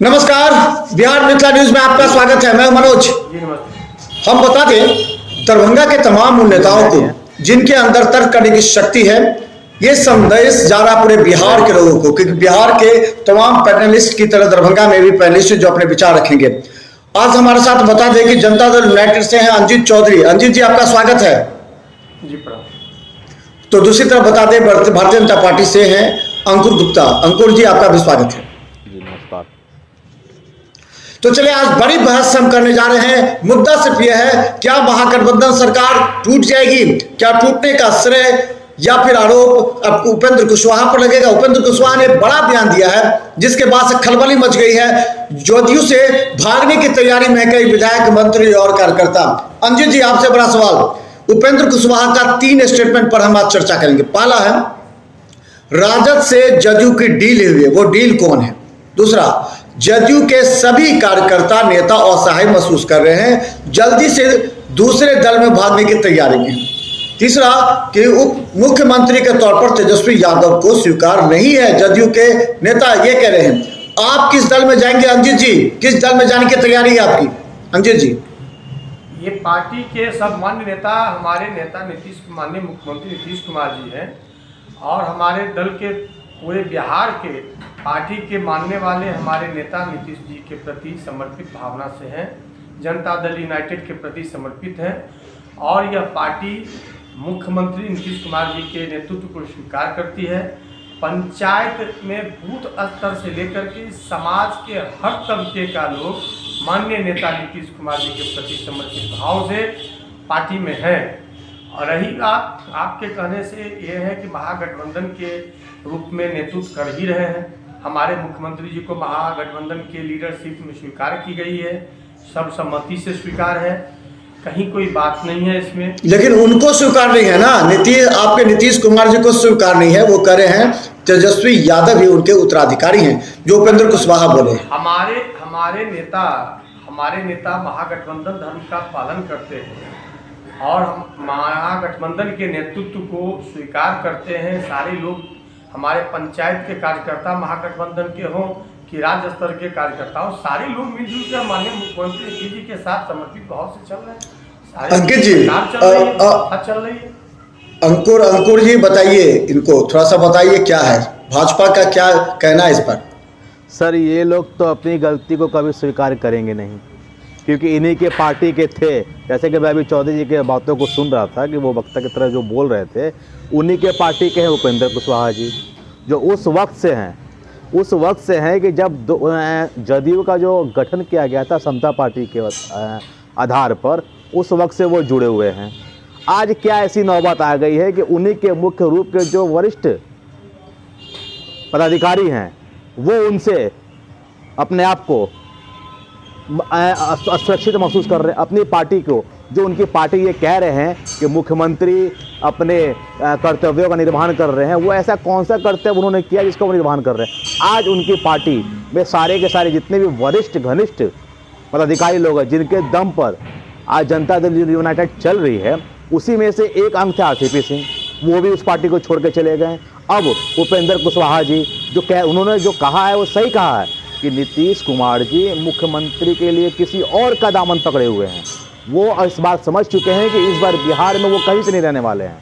नमस्कार, बिहार मिथिला न्यूज में आपका स्वागत है। मैं मनोज। हम बता दें, दरभंगा के तमाम उन नेताओं को जिनके अंदर तर्क करने की शक्ति है, ये संदेश जा रहा पूरे बिहार के लोगों को, क्योंकि बिहार के तमाम पैनलिस्ट की तरह दरभंगा में भी पैनलिस्ट जो अपने विचार रखेंगे। आज हमारे साथ बता दें कि जनता दल यूनाइटेड से हैं अंजित चौधरी। अंजित जी, आपका स्वागत है जी। प्रणाम। तो दूसरी तरफ बता दें, भारतीय जनता पार्टी से हैं अंकुर गुप्ता। अंकुर जी, आपका भी स्वागत है। तो चलिए, आज बड़ी बहस हम करने जा रहे हैं। मुद्दा सिर्फ यह है, क्या महागठबंधन सरकार टूट जाएगी? क्या टूटने का श्रेय या फिर आरोप अब उपेंद्र कुशवाहा पर लगेगा? उपेंद्र कुशवाहा ने बड़ा बयान दिया है, जिसके बाद से खलबली मच गई है। जदयू से भागने की तैयारी में कई विधायक, मंत्री और कार्यकर्ता। अंजित जी, आपसे बड़ा सवाल। उपेंद्र कुशवाहा का 3 स्टेटमेंट पर हम आज चर्चा करेंगे। पहला है, राजद से जदयू की डील हुई है, वो डील कौन है? दूसरा, जदयू के सभी कार्यकर्ता, नेता असहाय महसूस कर रहे हैं, जल्दी से दूसरे दल में भागने की तैयारी में। तीसरा, कि उप मुख्यमंत्री के तौर पर तेजस्वी यादव को स्वीकार नहीं है। जदयू के नेता ये कह रहे हैं। आप किस दल में जाएंगे अंजित जी? किस दल में जाने की तैयारी है आपकी अंजित जी? ये पार्टी के सब मान्य नेता, हमारे नेता माननीय मुख्यमंत्री नीतीश कुमार जी हैं, और हमारे दल के पूरे बिहार के पार्टी के मानने वाले हमारे नेता नीतीश जी के प्रति समर्पित भावना से हैं। जनता दल यूनाइटेड के प्रति समर्पित हैं, और यह पार्टी मुख्यमंत्री नीतीश कुमार जी के नेतृत्व को स्वीकार करती है। पंचायत में बूथ स्तर से लेकर के समाज के हर तबके का लोग माननीय नेता नीतीश कुमार जी के प्रति समर्पित भाव से पार्टी में है। और रही बात आपके कहने से, यह है कि महागठबंधन के रूप में नेतृत्व कर ही रहे हैं। हमारे मुख्यमंत्री जी को महागठबंधन के लीडरशिप में स्वीकार की गई है, सर्वसम्मति से स्वीकार है, कहीं कोई बात नहीं है इसमें। लेकिन उनको स्वीकार नहीं है ना, आपके नीतीश कुमार जी को स्वीकार नहीं है। वो कह रहे हैं तेजस्वी यादव ही उनके उत्तराधिकारी हैं, जो उपेंद्र कुशवाहा बोले। हमारे नेता महागठबंधन धर्म का पालन करते हैं, और हम महागठबंधन के नेतृत्व को स्वीकार करते हैं। सारे लोग, हमारे पंचायत के कार्यकर्ता महागठबंधन के हों कि राज्य स्तर के कार्यकर्ताओं, सारे लोग मिलजुल कर माननीय मुख्यमंत्री नीतीश जी के साथ समर्पित भाव से चल रहे हैं। अंकित जी, चल रही है। अंकुर जी, बताइए, इनको थोड़ा सा बताइए, क्या है भाजपा का क्या कहना है इस पर? सर, ये लोग तो अपनी गलती को कभी स्वीकार करेंगे नहीं, क्योंकि इन्हीं के पार्टी के थे। जैसे कि मैं अभी चौधरी जी के बातों को सुन रहा था कि वो वक्ता की तरह जो बोल रहे थे, उन्हीं के पार्टी के हैं उपेंद्र कुशवाहा जी, जो उस वक्त से हैं कि जब जदयू का जो गठन किया गया था समता पार्टी के आधार पर, उस वक्त से वो जुड़े हुए हैं। आज क्या ऐसी नौबत आ गई है कि उन्हीं के मुख्य रूप के जो वरिष्ठ पदाधिकारी हैं, वो उनसे अपने आप को असुरक्षित महसूस कर रहे हैं। अपनी पार्टी को, जो उनकी पार्टी ये कह रहे हैं कि मुख्यमंत्री अपने कर्तव्यों का निर्वहन कर रहे हैं, वो ऐसा कौन सा कर्तव्य उन्होंने किया जिसको वो निर्वहन कर रहे हैं? आज उनकी पार्टी में सारे के सारे जितने भी वरिष्ठ घनिष्ठ पदाधिकारी लोग हैं, जिनके दम पर आज जनता दल यूनाइटेड चल रही है, उसी में से एक अंग थे आरसीपी सिंह, वो भी उस पार्टी को छोड़ के चले गए। अब उपेंद्र कुशवाहा जी उन्होंने जो कहा है वो सही कहा है कि नीतीश कुमार जी मुख्यमंत्री के लिए किसी और का दामन पकड़े हुए हैं। वो इस बात समझ चुके हैं कि इस बार बिहार में वो कहीं से नहीं रहने वाले हैं।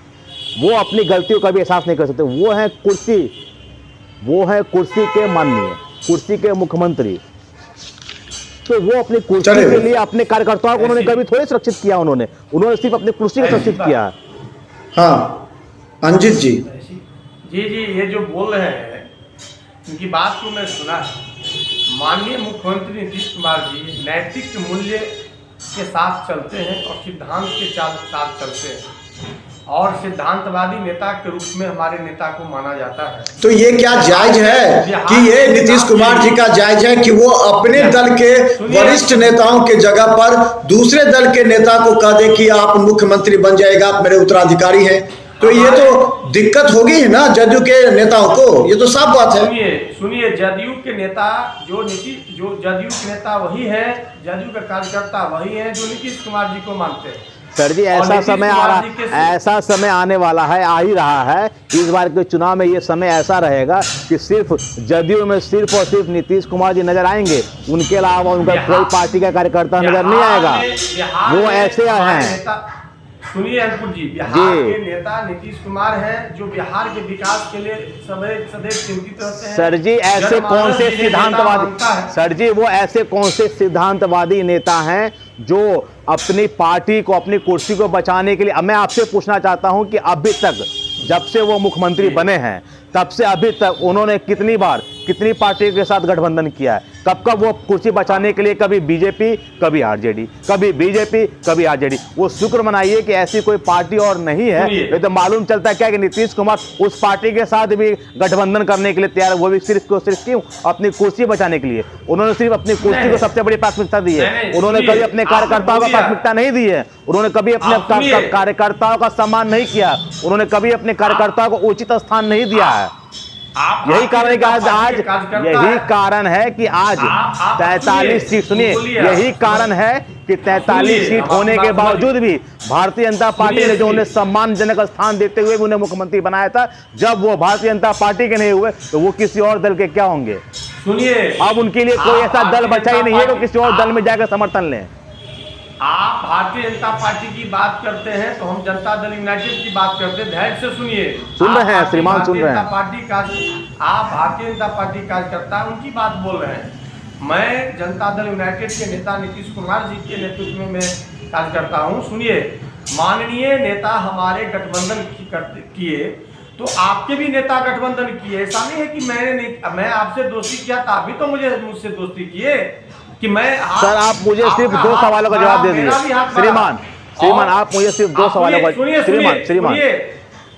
वो अपनी गलतियों का भी एहसास नहीं कर सकते। वो हैं कुर्सी के माननीय, कुर्सी के मुख्यमंत्री। तो वो अपनी कुर्सी के लिए अपने कार्यकर्ताओं को उन्होंने कभी थोड़ी सुरक्षित किया। उन्होंने सिर्फ अपनी कुर्सी को सुरक्षित किया है। हाँ अंजित जी, जी, ये जो बोल रहे हैं, उनकी बात को मैं सुना है। माननीय मुख्यमंत्री नीतीश कुमार जी नैतिक मूल्य के साथ चलते हैं और सिद्धांत के साथ चलते हैं, और सिद्धांतवादी नेता के रूप में हमारे नेता को माना जाता है। तो ये क्या जायज है कि ये नीतीश कुमार जी का जायज है कि वो अपने दल के वरिष्ठ नेताओं के जगह पर दूसरे दल के नेता को कह दे कि आप मुख्यमंत्री बन जाएगा, आप मेरे उत्तराधिकारी हैं? तो ये तो दिक्कत होगी है ना जदयू के नेताओं को, ये तो साफ बात है। सुनिए, जदयू के नेता जो जदयू के नेता वही है, जदयू के कार्यकर्ता वही है जो नीतीश कुमार जी को मानते हैं। सर जी, और ऐसा नीतीश समय आ कुमार रहा, जी के ऐसा समय आने वाला है, आ ही रहा है। इस बार के चुनाव में ये समय ऐसा रहेगा कि सिर्फ जदयू में सिर्फ और सिर्फ नीतीश कुमार जी नजर आएंगे, उनके अलावा उनका कोई पार्टी का कार्यकर्ता नजर नहीं आएगा। वो ऐसे हैं। सुनिए अंकुर जी, बिहार के नेता नीतीश कुमार हैं, जो बिहार के विकास के लिए सदैव चिंतित रहते हैं। सर जी, ऐसे कौन से सिद्धांतवादी, सर जी वो ऐसे कौन से सिद्धांतवादी नेता हैं जो अपनी पार्टी को, अपनी कुर्सी को बचाने के लिए, मैं आपसे पूछना चाहता हूं कि अभी तक जब से वो मुख्यमंत्री बने हैं तब से अभी तक उन्होंने कितनी बार, कितनी पार्टियों के साथ गठबंधन किया है? कब कब वो कुर्सी बचाने के लिए कभी बीजेपी, कभी आरजेडी, कभी बीजेपी, कभी आरजेडी। वो शुक्र मनाइए कि ऐसी कोई पार्टी और नहीं है। ये तो मालूम चलता है क्या कि नीतीश कुमार उस पार्टी के साथ भी गठबंधन करने के लिए तैयार है, वो भी सिर्फ क्यों? अपनी कुर्सी बचाने के लिए। उन्होंने सिर्फ अपनी कुर्सी को सबसे बड़ी प्राथमिकता दी है। उन्होंने कभी अपने कार्यकर्ताओं को प्राथमिकता नहीं दी है। उन्होंने कभी अपने कार्यकर्ताओं का सम्मान नहीं किया। उन्होंने कभी अपने कार्यकर्ताओं को उचित स्थान नहीं दिया है। यही कारण है कि आज यही कारण है कि आज 43 सीट, सुनिए, यही कारण है कि 43 सीट होने के बावजूद भी भारतीय जनता पार्टी ने जो उन्हें सम्मानजनक स्थान देते हुए उन्हें मुख्यमंत्री बनाया था, जब वो भारतीय जनता पार्टी के नहीं हुए तो वो किसी और दल के क्या होंगे? सुनिए, अब उनके लिए कोई ऐसा दल बचा ही नहीं है कि किसी और दल में जाकर समर्थन लें। आप भारतीय जनता पार्टी की बात करते हैं तो हम जनता दल यूनाइटेड की बात करते हैं। धैर्य से सुनिए, सुन रहे हैं श्रीमान, सुन रहे हैं। आप भारतीय जनता पार्टी कार्यकर्ता उनकी बात बोल रहे हैं। मैं जनता दल यूनाइटेड के नेता नीतीश कुमार जी के नेतृत्व में कार्य करता हूँ। सुनिए, माननीय नेता हमारे गठबंधन किए तो आपके भी नेता गठबंधन किए। ऐसा नहीं है कि मैं आपसे दोस्ती किया तभी तो मुझसे दोस्ती किए कि मैं सर, आप मुझे सिर्फ 2 सवालों का जवाब दे दीजिए श्रीमान। आप मुझे सिर्फ 2 सवालों का, श्रीमान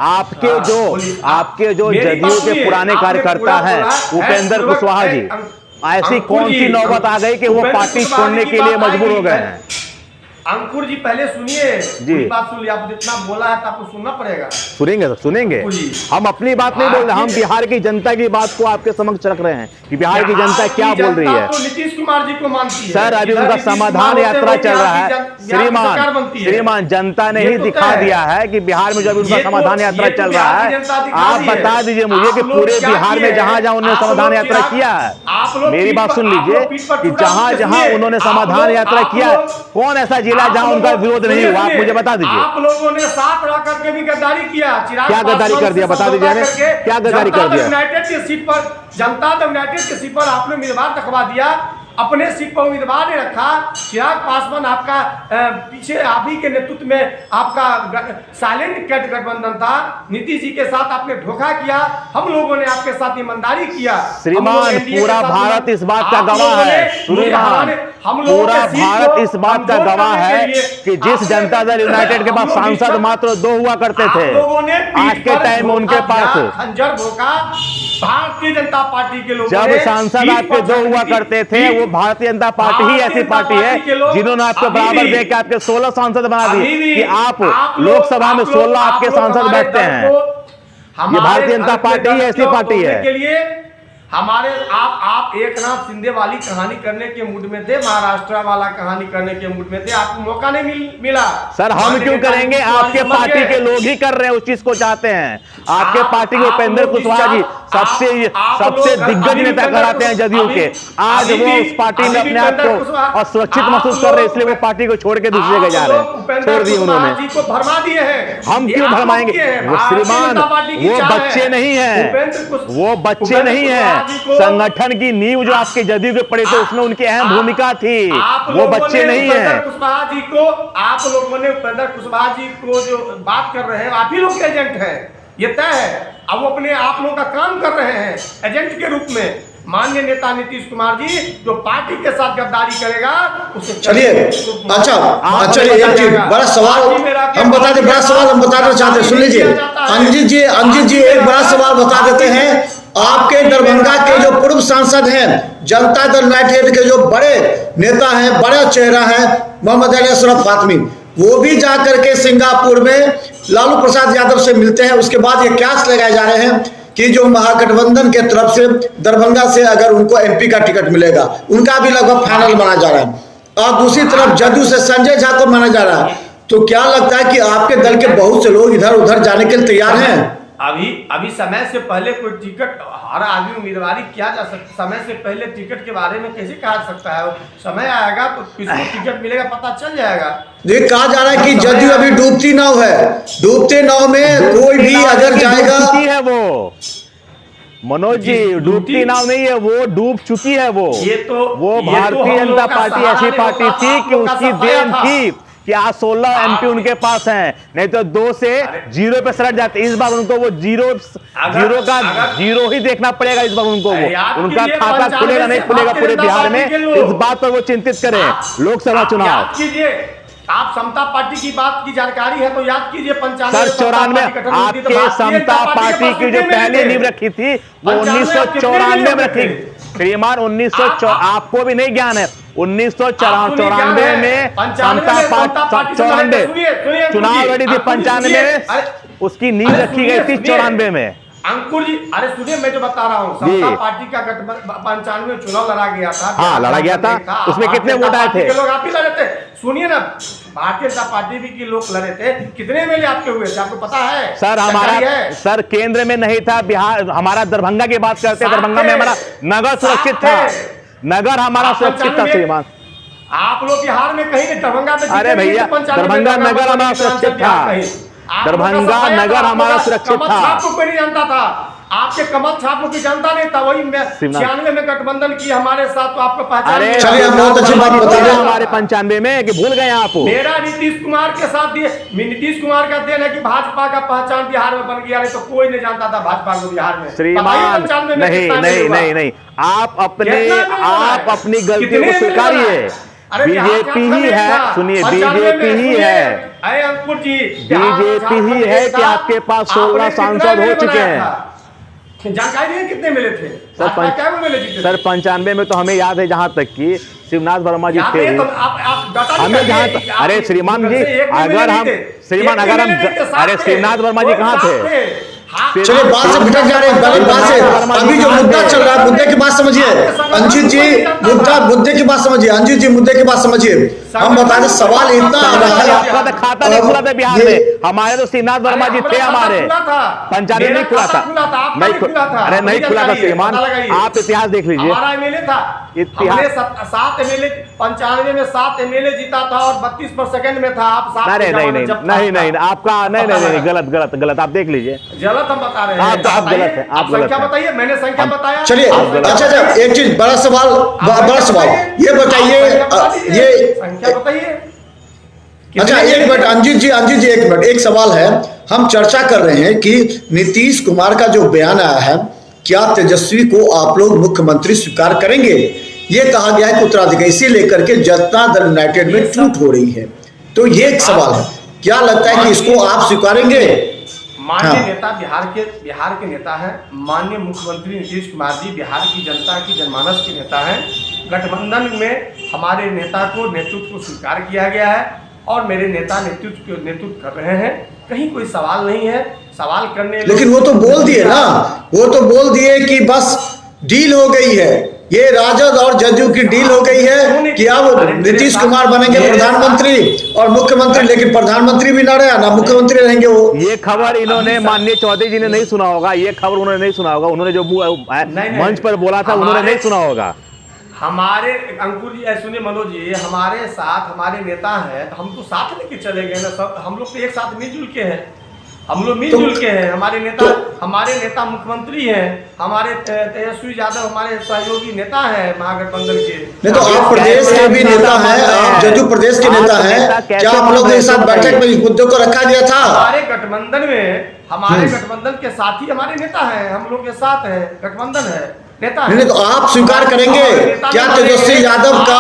आपके जो जदयू के पुराने कार्यकर्ता हैं उपेंद्र कुशवाहा जी, ऐसी कौन सी नौबत आ गई कि वो पार्टी छोड़ने के लिए मजबूर हो गए हैं? अंकुर जी पहले सुनिए जी, बात सुन लिया। आप जितना बोला है तो आपको सुनना पड़ेगा। सुनेंगे सर, सुनेंगे। हम अपनी बात नहीं बोल रहे, हम बिहार की जनता की बात को आपके समक्ष रख रहे हैं कि बिहार की जनता क्या बोल रही है। तो नीतीश कुमार जी को मानती है सर, अभी उनका समाधान यात्रा चल रहा है श्रीमान। जनता ने ही दिखा दिया है कि बिहार में जब उनका समाधान यात्रा चल रहा है, आप बता दीजिए मुझे कि पूरे बिहार में जहां जहां उन्होंने समाधान यात्रा किया है, मेरी बात सुन लीजिए कि जहां जहां उन्होंने समाधान यात्रा किया है, कौन ऐसा जिला जहां उनका विरोध नहीं हुआ? आप मुझे बता दीजिए। आप लोगों ने साथ रह करके भी गद्दारी किया। क्या गद्दारी कर दिया? बता दीजिए, क्या गद्दारी कर दिया? यूनाइटेड की सीट पर, जनता दल यूनाइटेड की सीट पर आपने उम्मीदवार रखवा दिया, अपने सीट पर उम्मीदवार ने रखा। चिराग पासवान आपका पीछे आप ही के नेतृत्व में आपका साइलेंट गठबंधन था। नीतीश जी के साथ आपने धोखा किया, हम लोगों ने आपके साथ ईमानदारी किया। श्रीमान, पूरा भारत इस बात का गवाह है। श्रीमान, पूरा भारत इस बात का गवाह है कि जिस जनता दल यूनाइटेड के पास सांसद मात्र 2 हुआ करते थे, आज के टाइम में उनके पास खंजर धोखा भारतीय जनता पार्टी के लोग, जब सांसद आपके 2 हुआ करते थे, वो भारतीय जनता पार्टी ही ऐसी पार्टी है जिन्होंने आपको बराबर देकर आपके 16 सांसद बना दिए कि आप लोकसभा में 16 आपके सांसद बैठते हैं। ये भारतीय जनता पार्टी ही ऐसी पार्टी है। हमारे आप एकनाथ शिंदे वाली कहानी करने के मूड में थे, महाराष्ट्र वाला कहानी करने के मूड में थे, आपको मौका नहीं मिला। सर, हम क्यों करेंगे? आपके पार्टी के लोग ही कर रहे हैं, उस चीज को चाहते हैं। आपके पार्टी के उपेंद्र कुशवाहा जी सबसे दिग्गज नेता कराते हैं जदयू के। आज वो उस पार्टी में अपने आप को असुरक्षित महसूस कर रहे हैं, इसलिए वो पार्टी को छोड़ के दूसरी जगह जा रहे हैं। छोड़ दिए उन्होंने। भरमा दिए हैं। हम क्यों भरमाएंगे? वो श्रीमान, वो बच्चे नहीं है, वो बच्चे नहीं है। संगठन की नींव जो आपके जदयू के पड़े थे उसमें उनकी अहम भूमिका थी, वो बच्चे नहीं है। कुशवाहा जी को, आप लोगों ने उपेंद्र कुशवाहा जी को जो बात कर रहे हैं, आप ही लोग के एजेंट हैं, ये तय है। अब वो अपने आप लोगों का काम कर रहे हैं एजेंट के रूप में। माननीय नेता नीतीश कुमार जी जो पार्टी के साथ गद्दारी करेगा उसे चलिए। अच्छा, चलिए एक चीज बड़ा सवाल हम बता दें, बड़ा सवाल हम बताना चाहते हैं, सुन लीजिए। अंजित जी एक बड़ा सवाल बता देते हैं। आपके दरभंगा के जो पूर्व सांसद हैं, जनता दल यूनाइटेड के जो बड़े नेता हैं, बड़ा चेहरा है मोहम्मद अली अशरफ फातमी, वो भी जाकर के सिंगापुर में लालू प्रसाद यादव से मिलते हैं। उसके बाद ये क्यास लगाए जा रहे हैं कि जो महागठबंधन के तरफ से दरभंगा से अगर उनको एमपी का टिकट मिलेगा, उनका भी लगभग फाइनल माना जा रहा है। और दूसरी तरफ जदयू से संजय झा को माना जा रहा है। तो क्या लगता है कि आपके दल के बहुत से लोग इधर उधर जाने के लिए तैयार हैं? अभी समय से पहले कोई टिकट, हर आदमी उम्मीदवारी किया जा सकता, समय से पहले टिकट के बारे में कैसे कहा सकता है? समय आएगा तो किसको टिकट मिलेगा पता चल जाएगा। ये कहा जा रहा है कि जदयू अभी डूबती नाव है, डूबते नाव में कोई भी अगर जाएगा है वो मनोज जी, डूबती नाव नहीं है वो, डूब चुकी है वो। वो भारतीय जनता पार्टी ऐसी पार्टी थी कि उसकी देन थी कि आज 16 एमपी उनके पास हैं, नहीं तो 2 से 0 पे सलट जाते। इस बार उनको वो जीरो ही देखना पड़ेगा। इस बार उनको वो उनका खाता खुलेगा नहीं खुलेगा पूरे बिहार में, इस बात पर वो चिंतित करें। लोकसभा चुनाव, आप समता पार्टी की बात की जानकारी है तो याद कीजिए 95 आपके समता पार्टी की जो पहले नींव रखी थी वो 1994 में रखी। श्रीमान 1900 आपको भी नहीं ज्ञान है, 1994 में समता पार्टी चुनाव लड़ी थी, 95 में उसकी नींव रखी गई थी, 94 में। अंकुर जी, अरे सुनिए, मैं जो बता रहा हूँ, समता पार्टी का गठबंधन 95 में चुनाव लड़ा गया था। हाँ, लड़ा गया था। उसमें कितने वोट आए थे? लोग आप ही लड़े थे। सुनिए ना, भारतीय जनता पार्टी भी के लोग लड़े थे। कितने एमएलए आपके हुए थे आपको पता है? सर हमारा सर केंद्र में नहीं था, बिहार हमारा दरभंगा की बात करते हैं। दरभंगा में हमारा नगर सुरक्षित था, नगर हमारा सुरक्षित था श्रीमान। आप लोग बिहार में कहीं नहीं, दरभंगा में। अरे भैया, दरभंगा नगर हमारा सुरक्षित था, दरभंगा नगर हमारा सुरक्षित था। आपको कोई नहीं जानता था, आपके कमल छाप की जनता नहीं था। वही 96 में गठबंधन की हमारे साथ, तो आपको पहचान। चलिए, बहुत अच्छी बात बता रहे हैं हमारे 95 में कि भूल गए आप। मेरा नीतीश कुमार के साथ नीतीश कुमार का देन है कि भाजपा का पहचान बिहार में बन गया, नहीं तो कोई नहीं जानता था भाजपा को बिहार में। श्रीमान नहीं, आप अपनी गलती को स्वीकारिए। बीजेपी ही है, सुनिए, बीजेपी ही है, अंकुर जी, बीजेपी ही है कि आपके पास 16 सांसद हो चुके हैं। जानकारी है कितने मिले थे सर? 95 में तो हमें याद है, जहां तक कि शिवनाथ वर्मा जी थे। हमें जहां, अरे श्रीमान जी, अगर हम अरे शिवनाथ वर्मा जी कहाँ थे? चलिए, बात से भटक जा रहे हैं, बात से। अभी जो मुद्दा चल रहा है, मुद्दे की बात समझिए अंजित जी, मुद्दे की बात समझिए अंजित जी, मुद्दे की बात समझिए। हम बता दें, सवाल इतना आ रहा है, आपका तो खाता नहीं खुला था बिहार में, हमारे तो श्रीनाथ वर्मा जी थे, हमारे 95 में नहीं खुला था, अरे नहीं खुला था श्रीमान, आप इतिहास देख लीजिए। हमारा एमएलए था, इतिहास 7 एमएलए 95 में 7 एमएलए जीता था और 32 पर सेकंड में था। आप नहीं, आपका नहीं, गलत आप देख लीजिए, गलत हम बता रहे हैं। आप गलत है, आप गलत संख्या बताइए, मैंने संख्या बताया। चलिए, अच्छा, एक चीज, बड़ा सवाल ये बताइए, ये संख्या बताइए। अच्छा, एक मिनट अंजित जी, एक मिनट, एक सवाल है। हम चर्चा कर रहे हैं कि नीतीश कुमार का जो बयान आया है, क्या तेजस्वी को आप लोग मुख्यमंत्री स्वीकार करेंगे? ये कहा गया है कि उत्तराधिकारी, इसे लेकर के जनता दल यूनाइटेड में टूट हो रही है। तो ये एक सवाल है, क्या लगता है कि इसको आप स्वीकारेंगे? माननीय नेता बिहार के नेता हैं, माननीय मुख्यमंत्री नीतीश कुमार जी बिहार की जनता की जनमानस के नेता हैं। गठबंधन में हमारे नेता को नेतृत्व को स्वीकार किया गया है और मेरे नेता नेतृत्व कर रहे हैं, कहीं कोई सवाल नहीं है। सवाल करने, लेकिन वो तो बोल दिए ना, वो तो बोल दिए कि बस डील हो गई है, ये राजद और जदयू की डील हो गई है कि अब नीतीश कुमार बनेंगे प्रधानमंत्री और मुख्यमंत्री, लेकिन प्रधानमंत्री भी ना रहे ना मुख्यमंत्री रहेंगे वो। ये खबर इन्होंने माननीय चौधरी जी ने नहीं सुना होगा, ये खबर उन्होंने नहीं सुना होगा, उन्होंने जो मंच पर बोला था उन्होंने नहीं सुना होगा। हमारे अंकुर जी, सुनिए मनोज जी, हमारे साथ हमारे नेता हैं, तो हम तो साथ लेके चले गए ना सब। हम लोग तो एक साथ मिलजुल के हैं, हम लोग मिलजुल के हैं। हमारे नेता मुख्यमंत्री हैं, हमारे तेजस्वी यादव हमारे सहयोगी नेता हैं महागठबंधन के। नहीं तो आप प्रदेश के भी नेता हैं, आप जदयू प्रदेश के नेता हैं, क्या आप लोग के साथ बैठक में इस मुद्दे को रखा गया था? हमारे गठबंधन के साथी हमारे नेता हैं, हम लोग के साथ है, गठबंधन है, नेता है। नहीं तो आप स्वीकार करेंगे क्या तेजस्वी यादव का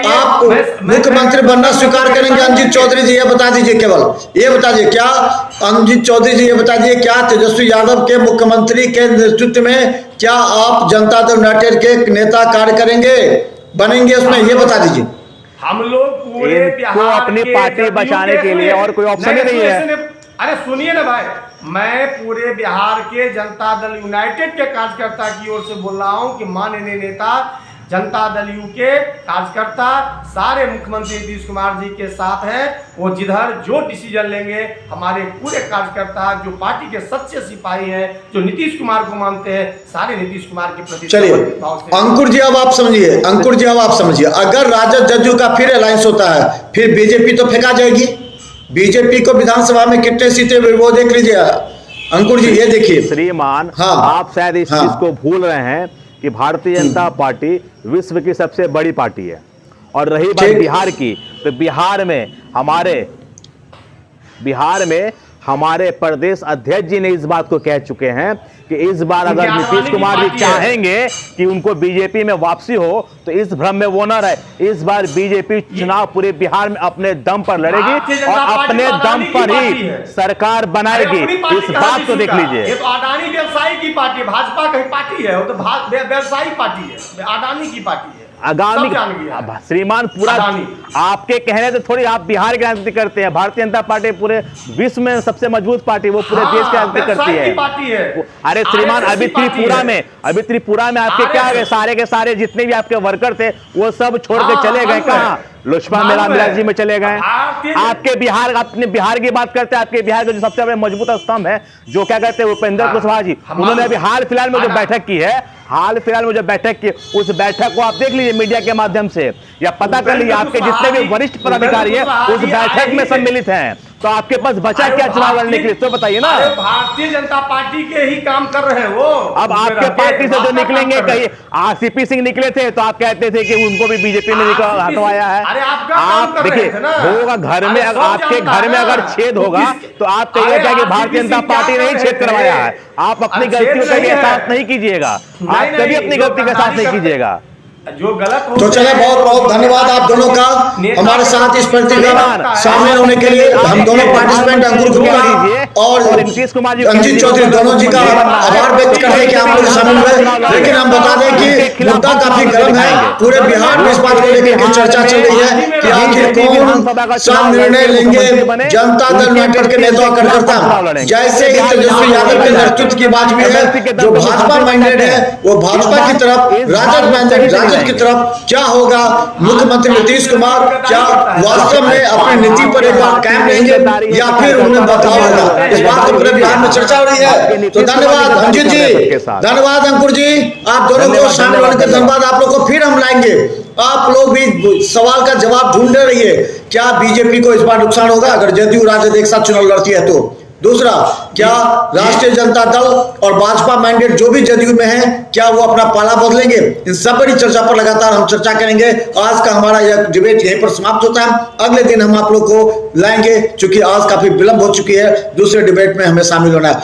आप मुख्यमंत्री बनना स्वीकार करेंगे? अंजित चौधरी जी, ये बता दीजिए, केवल ये बता दीजिए, क्या अंजित चौधरी जी ये बता दीजिए, क्या तेजस्वी यादव के मुख्यमंत्री के नेतृत्व में क्या आप जनता दल यूनाइटेड के नेता कार्य करेंगे, बनेंगे उसमें, ये बता दीजिए। हम लोग पूरे बिहार अपनी पार्टी बचाने के लिए और कोई ऑप्शन ही नहीं है। अरे सुनिए ना भाई, मैं पूरे बिहार के जनता दल यूनाइटेड के कार्यकर्ता की ओर से बोल रहा हूं कि माननीय नेता जनता दल यू के कार्यकर्ता सारे मुख्यमंत्री नीतीश कुमार जी के साथ हैं। वो जिधर जो डिसीजन लेंगे, हमारे पूरे कार्यकर्ता जो पार्टी के सच्चे सिपाही हैं, जो नीतीश कुमार को मानते हैं, सारे नीतीश कुमार के प्रति। चलिए अंकुर जी अब आप समझिए, अंकुर जी अब आप समझिए, अगर राजद जदयू का फिर अलायंस होता है फिर बीजेपी तो फेंका जाएगी। बीजेपी को विधानसभा में कितने सीटें वो देख लीजिए अंकुर जी, ये देखिए श्रीमान। हाँ, आप शायद इस चीज को भूल रहे हैं कि भारतीय जनता पार्टी विश्व की सबसे बड़ी पार्टी है। और रही बात बिहार की, तो बिहार में हमारे प्रदेश अध्यक्ष जी ने इस बात को कह चुके हैं कि इस बार अगर नीतीश कुमार जी चाहेंगे कि उनको बीजेपी में वापसी हो तो इस भ्रम में वो ना रहे। इस बार बीजेपी चुनाव पूरे बिहार में अपने दम पर लड़ेगी और अपने दम पर ही सरकार बनाएगी। इस बात को देख लीजिए। ये तो अडानी व्यवसायी की पार्टी है, भाजपा की पार्टी है, वो तो व्यवसायी पार्टी है, अडानी की पार्टी है। आगामी श्रीमान पूरा आपके कहने से थोड़ी आप बिहार की राजनीति करते हैं। भारतीय जनता पार्टी पूरे विश्व में सबसे मजबूत पार्टी, वो पूरे देश की राजनीति करती है। अरे श्रीमान अभी त्रिपुरा में आपके क्या गए, सारे के सारे जितने भी आपके वर्कर थे वो सब छोड़ के चले गए। कहाँ? लोजपा मेरा मिराज जी में चले गए। आपके बिहार, अपने बिहार की बात करते हैं, आपके बिहार का जो सबसे बड़ा मजबूत स्तंभ है जो क्या कहते हैं उपेंद्र कुशवाहा जी, उन्होंने अभी हाल फिलहाल में जो बैठक की है, उस बैठक को आप देख लीजिए मीडिया के माध्यम से, या पता कर लीजिए आपके जितने भी वरिष्ठ पदाधिकारी हैं उस बैठक में सम्मिलित हैं। तो आपके पास बचा क्या चुनाव लड़ने के लिए, तो बताइए ना। भारतीय जनता पार्टी के ही काम कर रहे हैं वो। अब आपके पार्टी से जो निकलेंगे, कहीं आरसीपी सिंह निकले थे तो आप कहते थे कि उनको भी बीजेपी ने हटवाया है। आप देखिए होगा घर में, आपके घर में अगर छेद होगा तो आप कहिए क्या कि भारतीय जनता पार्टी ने ही छेद करवाया है। आप अपनी गलतियों का एहसास नहीं कीजिएगा, आप कभी अपनी गलती का एहसास नहीं कीजिएगा। जो गलत हो तो चले, बहुत बहुत धन्यवाद आप दोनों का हमारे साथ इस प्रतिक्रिया शामिल होने के लिए। हम दोनों पार्टिसिपेंट अंकुर गुप्ता और रंजीत चौधरी दोनों जी का आभार व्यक्त करते कि आप लोग शामिल हुए। लेकिन हम बता दें कि मुद्दा काफी गर्म है, पूरे बिहार में इस बात को लेकर के चर्चा चल रही है कि आखिर कौन सा निर्णय लेंगे जनता दल यूनाइटेड के नेता कार्यकर्ता। जैसे ही तेजस्वी यादव के नेतृत्व की बात भी है, जो भाजपा माइंडेड है वो भाजपा की तरफ, राजद की तरफ क्या होगा, मुख्यमंत्री नीतीश कुमार क्या वास्तव में अपनी नीति पर एक बार कायम रहेंगे या फिर उन्हें बदलाव होगा, इस बात पर पूरे बिहार में चर्चा हो रही है। तो धन्यवाद रंजीत जी, धन्यवाद अंकुर जी, आप दोनों को शामिल होने के धन्यवाद। आप लोग को फिर हम लाएंगे, आप लोग भी सवाल का जवाब ढूंढते रहिए। क्या बीजेपी को इस बार नुकसान होगा अगर जदयू राजद एक साथ चुनाव लड़ती है तो? दूसरा, क्या राष्ट्रीय जनता दल और भाजपा मैंडेट जो भी जदयू में है क्या वो अपना पाला बदलेंगे? इन सब बड़ी चर्चा पर लगातार हम चर्चा करेंगे। आज का हमारा यह डिबेट यहीं पर समाप्त होता है। अगले दिन हम आप लोग को लाएंगे, क्योंकि आज काफी विलंब हो चुकी है, दूसरे डिबेट में हमें शामिल होना है।